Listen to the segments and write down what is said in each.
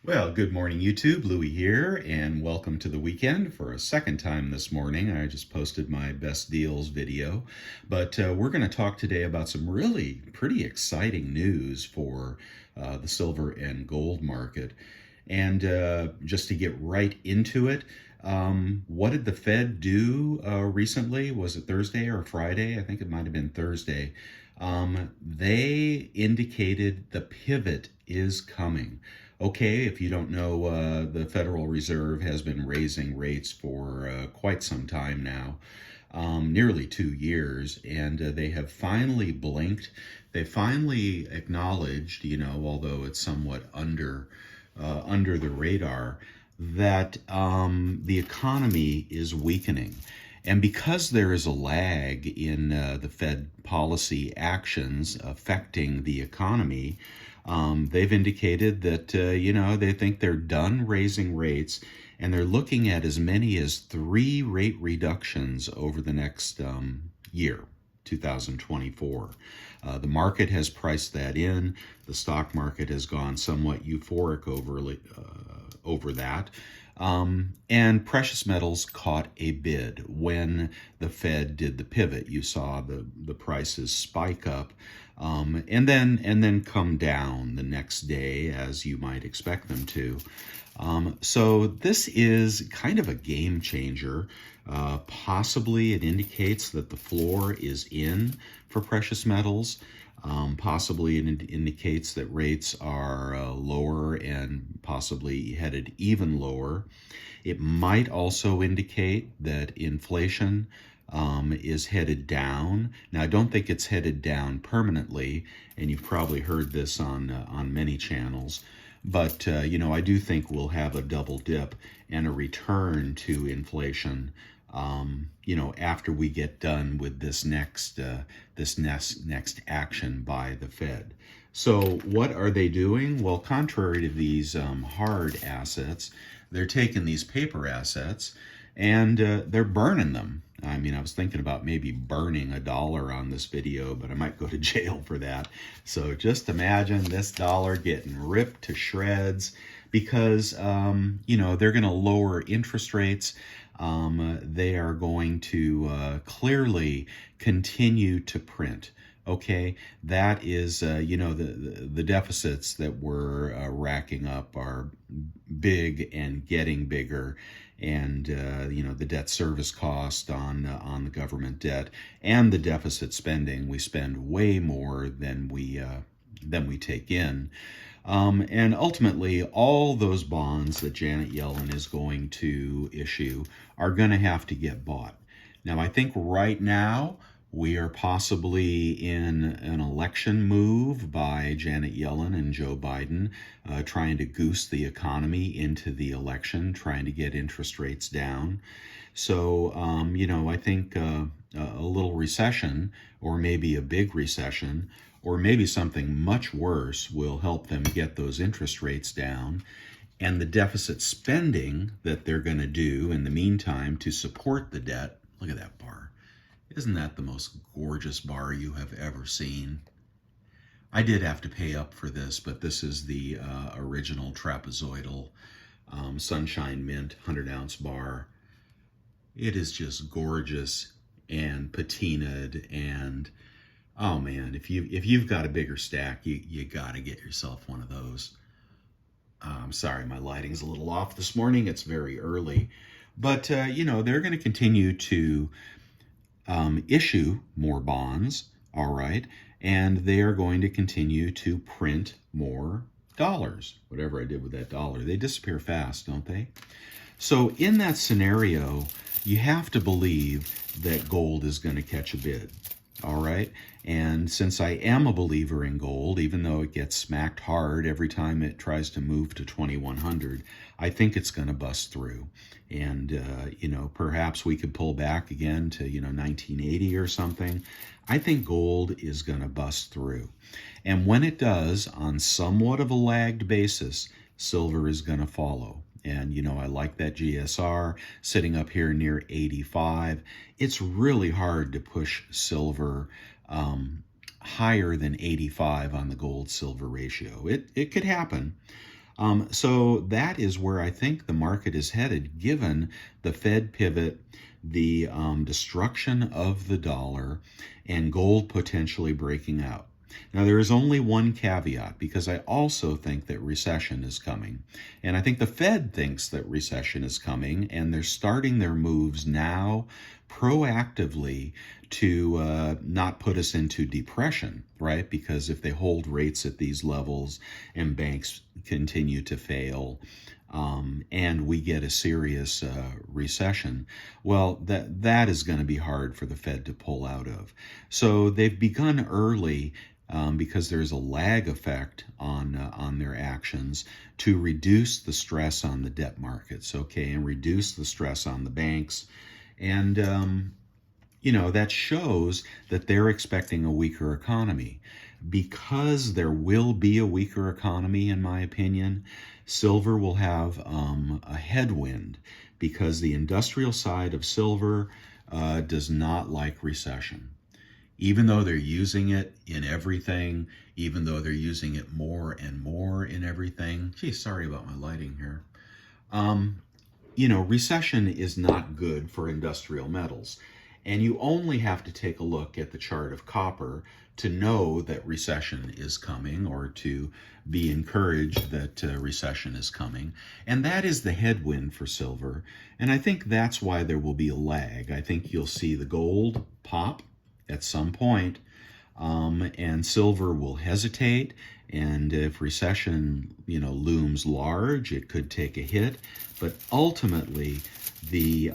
Well, good morning, YouTube. Louie here, and welcome to the weekend for a second time this morning. I just posted my best deals video, but we're going to talk today about some really pretty exciting news for the silver and gold market. And just to get right into it, what did the Fed do recently? Was it Thursday or Friday? I think it might have been Thursday. They indicated the pivot is coming. Okay, if you don't know, the Federal Reserve has been raising rates for quite some time now, nearly 2 years, and they have finally blinked. They finally acknowledged, although it's somewhat under the radar, that the economy is weakening. And because there is a lag in the Fed policy actions affecting the economy, they've indicated that, they think they're done raising rates and they're looking at as many as 3 rate reductions over the next year. 2024. The market has priced that in. The stock market has gone somewhat euphoric over that. And precious metals caught a bid when the Fed did the pivot. You saw the prices spike up and then come down the next day, as you might expect them to. So this is kind of a game changer. Possibly it indicates that the floor is in for precious metals. Possibly it indicates that rates are lower and possibly headed even lower. It might also indicate that inflation is headed down. Now, I don't think it's headed down permanently, and you've probably heard this on many channels. But, I do think we'll have a double dip and a return to inflation, after we get done with this next action by the Fed. So what are they doing? Well, contrary to these hard assets, they're taking these paper assets and they're burning them. I mean, I was thinking about maybe burning $1 on this video, but I might go to jail for that. So just imagine this dollar getting ripped to shreds because, they're going to lower interest rates. They are going to clearly continue to print. Okay, that is, the deficits that we're racking up are big and getting bigger, and the debt service cost on the government debt and the deficit spending. We spend way more than we take in. And ultimately, all those bonds that Janet Yellen is going to issue are going to have to get bought. Now, I think right now we are possibly in an election move by Janet Yellen and Joe Biden, trying to goose the economy into the election, trying to get interest rates down. So, I think a little recession, or maybe a big recession, or maybe something much worse will help them get those interest rates down. And the deficit spending that they're going to do in the meantime to support the debt. Look at that bar. Isn't that the most gorgeous bar you have ever seen? I did have to pay up for this, but this is the original trapezoidal Sunshine Mint 100-ounce bar. It is just gorgeous and patinaed, and oh man, if you've got a bigger stack, you got to get yourself one of those. I'm sorry, my lighting's a little off this morning. It's very early, but they're going to continue to issue more bonds, all right, and they are going to continue to print more dollars. Whatever I did with that dollar, they disappear fast, don't they? So in that scenario, you have to believe that gold is going to catch a bid. All right. And since I am a believer in gold, even though it gets smacked hard every time it tries to move to 2100, I think it's going to bust through. And, perhaps we could pull back again to, 1980 or something. I think gold is going to bust through. And when it does, on somewhat of a lagged basis, silver is going to follow. And, I like that GSR sitting up here near 85. It's really hard to push silver higher than 85 on the gold-silver ratio. It could happen. So that is where I think the market is headed, given the Fed pivot, the destruction of the dollar, and gold potentially breaking out. Now, there is only one caveat, because I also think that recession is coming. And I think the Fed thinks that recession is coming, and they're starting their moves now proactively to not put us into depression, right? Because if they hold rates at these levels and banks continue to fail, and we get a serious recession, well, that is going to be hard for the Fed to pull out of. So they've begun early, because there's a lag effect on their actions, to reduce the stress on the debt markets, okay, and reduce the stress on the banks. And that shows that they're expecting a weaker economy. Because there will be a weaker economy, in my opinion, silver will have a headwind, because the industrial side of silver does not like recession. Even though they're using it in everything, even though they're using it more and more in everything. Gee, sorry about my lighting here. Recession is not good for industrial metals. And you only have to take a look at the chart of copper to know that recession is coming, or to be encouraged that recession is coming. And that is the headwind for silver. And I think that's why there will be a lag. I think you'll see the gold pop at some point, and silver will hesitate. And if recession, looms large, it could take a hit. But ultimately, the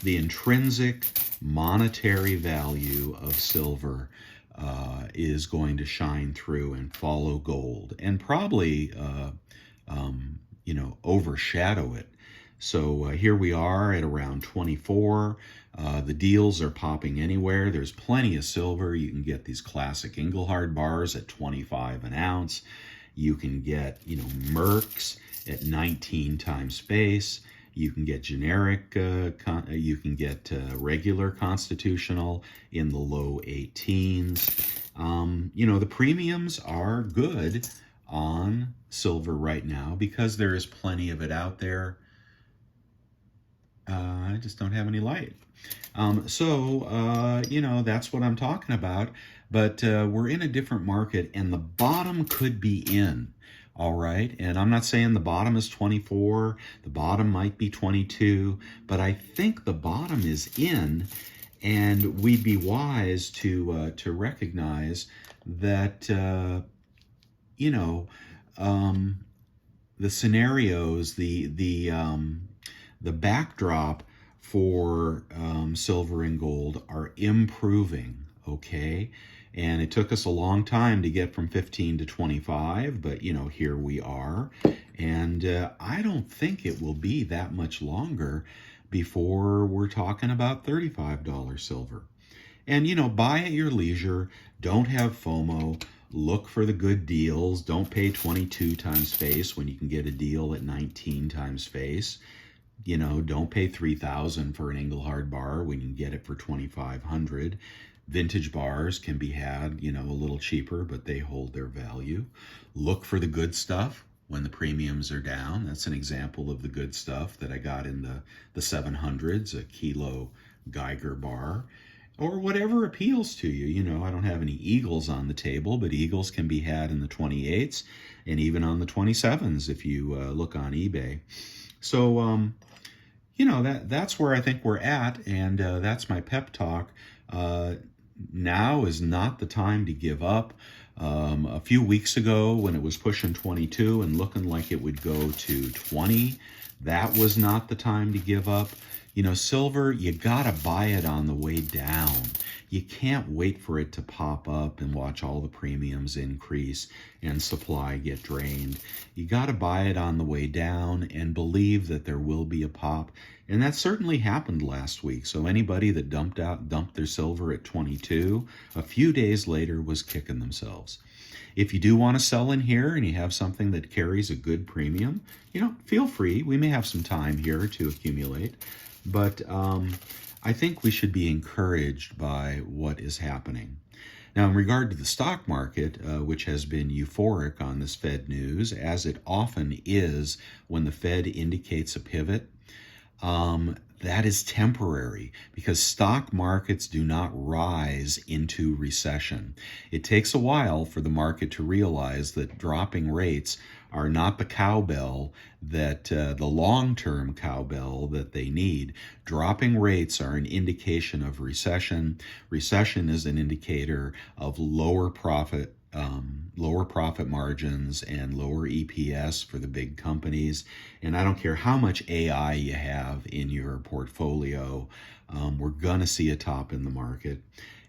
intrinsic monetary value of silver is going to shine through and follow gold, and probably overshadow it. So here we are at around 24. The deals are popping anywhere. There's plenty of silver. You can get these classic Engelhard bars at 25 an ounce. You can get, Mercs at 19 times face. You can get generic, you can get regular constitutional in the low 18s. The premiums are good on silver right now, because there is plenty of it out there. I just don't have any light. That's what I'm talking about. But we're in a different market, and the bottom could be in. All right. And I'm not saying the bottom is 24. The bottom might be 22. But I think the bottom is in. And we'd be wise to recognize that, the scenarios, the backdrop for silver and gold are improving, okay? And it took us a long time to get from 15 to 25, but, here we are. And I don't think it will be that much longer before we're talking about $35 silver. And, buy at your leisure. Don't have FOMO. Look for the good deals. Don't pay 22 times face when you can get a deal at 19 times face. Don't pay $3,000 for an Engelhard bar when you can get it for $2,500. Vintage bars can be had, a little cheaper, but they hold their value. Look for the good stuff when the premiums are down. That's an example of the good stuff that I got in the 700s, a Kilo Geiger bar, or whatever appeals to you. I don't have any Eagles on the table, but Eagles can be had in the 28s and even on the 27s if you look on eBay. So, that's where I think we're at, and that's my pep talk. Now is not the time to give up. A few weeks ago, when it was pushing 22 and looking like it would go to 20, that was not the time to give up. Silver, you gotta buy it on the way down. You can't wait for it to pop up and watch all the premiums increase and supply get drained. You gotta buy it on the way down and believe that there will be a pop. And that certainly happened last week. So anybody that dumped their silver at 22, a few days later was kicking themselves. If you do want to sell in here and you have something that carries a good premium, feel free. We may have some time here to accumulate. But I think we should be encouraged by what is happening. Now, in regard to the stock market, which has been euphoric on this Fed news, as it often is when the Fed indicates a pivot, that is temporary because stock markets do not rise into recession. It takes a while for the market to realize that dropping rates are not the cowbell that the long-term cowbell that they need. Dropping rates are an indication of recession. Recession is an indicator of lower profit margins and lower EPS for the big companies. And I don't care how much AI you have in your portfolio, we're going to see a top in the market,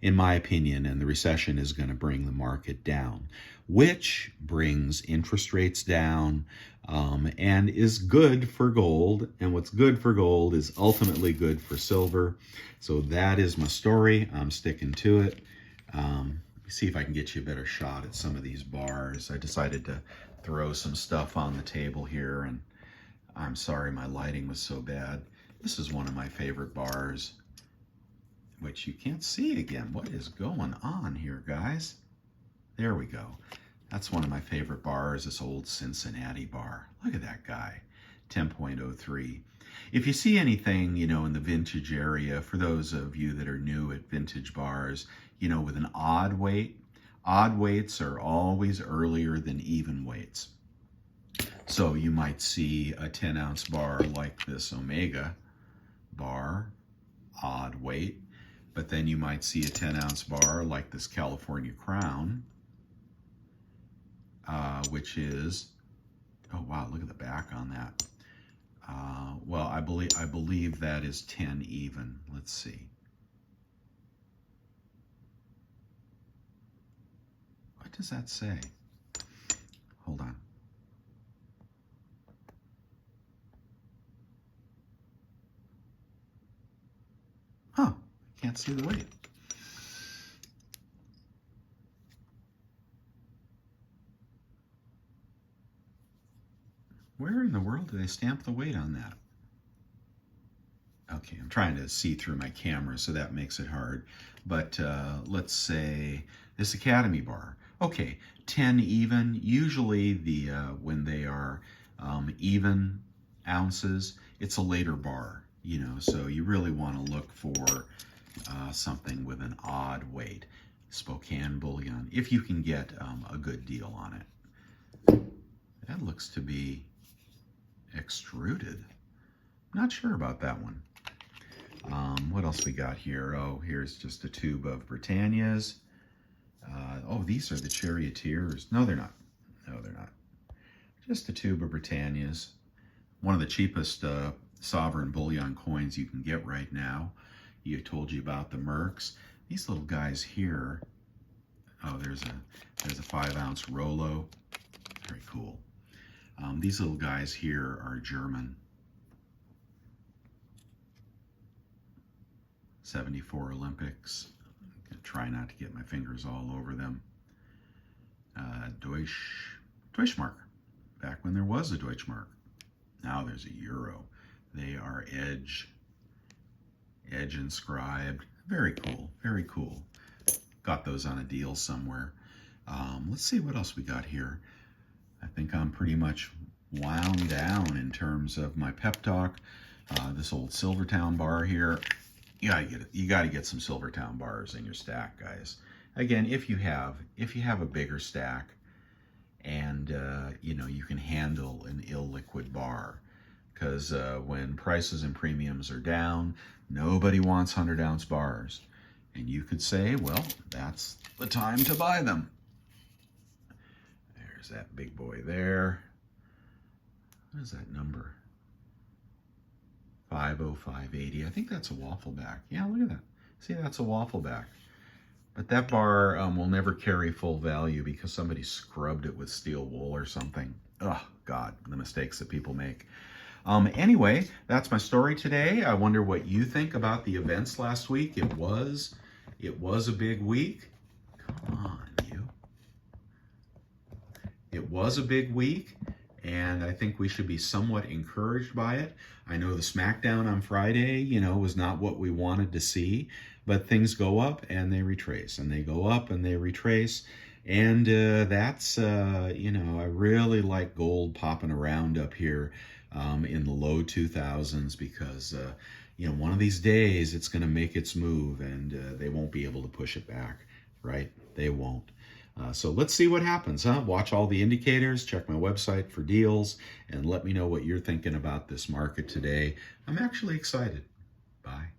in my opinion, and the recession is going to bring the market down, which brings interest rates down and is good for gold. And what's good for gold is ultimately good for silver. So that is my story. I'm sticking to it. See if I can get you a better shot at some of these bars. I decided to throw some stuff on the table here, and I'm sorry my lighting was so bad. This is one of my favorite bars, which you can't see again. What is going on here, guys? There we go. That's one of my favorite bars, this old Cincinnati bar. Look at that guy, 10.03. If you see anything, in the vintage area, for those of you that are new at vintage bars, with an odd weights are always earlier than even weights. So you might see a 10-ounce bar like this Omega bar, odd weight, but then you might see a 10-ounce bar like this California Crown, which is, oh wow, look at the back on that. Well, I believe that is 10 even. Let's see. What does that say? Hold on. Huh, can't see the weight. Where in the world do they stamp the weight on that? Okay, I'm trying to see through my camera, so that makes it hard. But let's say this Academy bar. Okay, 10 even. Usually when they are even ounces, it's a later bar, so you really want to look for something with an odd weight. Spokane bullion, if you can get a good deal on it. That looks to be extruded. Not sure about that one. What else we got here? Oh, here's just a tube of Britannias. Oh, these are the Charioteers. No, they're not. No, they're not. Just a tube of Britannias. One of the cheapest sovereign bullion coins you can get right now. I told you about the Mercs. These little guys here. Oh, there's a 5-ounce Rolo. Very cool. These little guys here are German. 74 Olympics. I'm gonna try not to get my fingers all over them. Deutschmark. Back when there was a Deutschmark. Now there's a Euro. They are edge inscribed. Very cool, very cool. Got those on a deal somewhere. Let's see what else we got here. I think I'm pretty much wound down in terms of my pep talk. This old Silvertown bar here. You gotta get some Silvertown bars in your stack, guys. Again, if you have a bigger stack, and you can handle an illiquid bar, because when prices and premiums are down, nobody wants 100-ounce bars, and you could say, well, that's the time to buy them. There's that big boy there. What is that number? 50580. I think that's a waffle back. Yeah, look at that. See, that's a waffle back. But that bar will never carry full value because somebody scrubbed it with steel wool or something. Oh, God, the mistakes that people make. Anyway, that's my story today. I wonder what you think about the events last week. It was a big week. Come on, you. It was a big week, and I think we should be somewhat encouraged by it. I know the SmackDown on Friday, was not what we wanted to see, but things go up and they retrace, and they go up and they retrace. And that's, I really like gold popping around up here in the low 2000s because, one of these days it's going to make its move, and they won't be able to push it back, right? They won't. So let's see what happens, huh? Watch all the indicators, check my website for deals, and let me know what you're thinking about this market today. I'm actually excited. Bye.